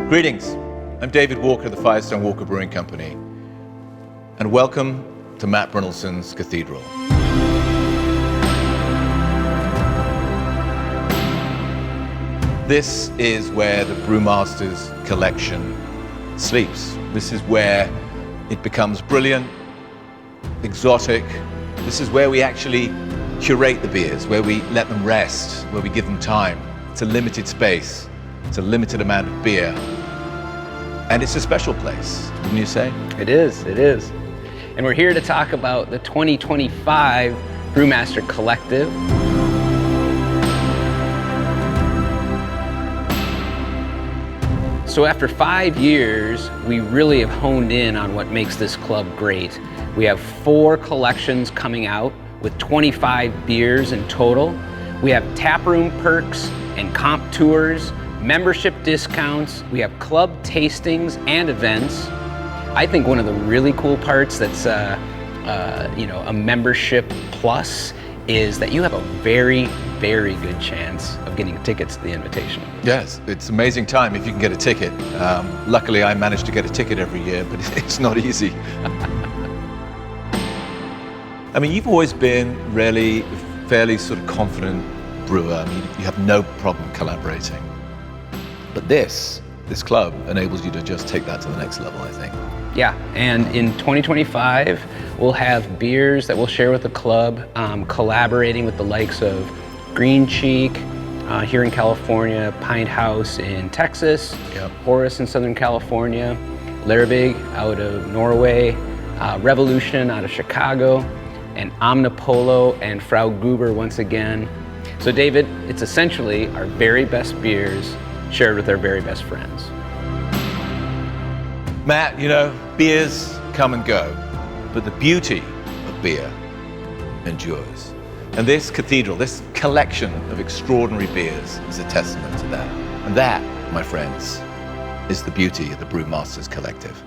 Greetings, I'm David Walker of the Firestone Walker Brewing Company, and welcome to Matt Brynildson's Cathedral. This is where the Brewmaster's collection sleeps. This is where it becomes brilliant, exotic. This is where we actually curate the beers, where we let them rest, where we give them time. It's a limited space, it's a limited amount of beer, and it's a special place, wouldn't you say? It is. And we're here to talk about the 2025 Brewmaster Collective. So after 5 years, we really have honed in on what makes this club great. We have 4 collections coming out with 25 beers in total. We have taproom perks and comp tours, membership discounts. We have club tastings and events. I think one of the really cool parts that's a membership plus is that you have a very, very good chance of getting tickets to the Invitational. Yes, it's amazing time if you can get a ticket. Luckily, I manage to get a ticket every year, but it's not easy. I mean, you've always been really fairly sort of confident brewer. I mean, you have no problem collaborating. But this club enables you to just take that to the next level, I think. Yeah, and in 2025, we'll have beers that we'll share with the club, collaborating with the likes of Green Cheek here in California, Pint House in Texas, Yep. Horus in Southern California, Larabig out of Norway, Revolution out of Chicago, and Omnipolo and Frau Gruber once again. So David, it's essentially our very best beers shared with our very best friends. Matt, you know, beers come and go, but the beauty of beer endures. And this cathedral, this collection of extraordinary beers is a testament to that. And that, my friends, is the beauty of the Brewmasters Collective.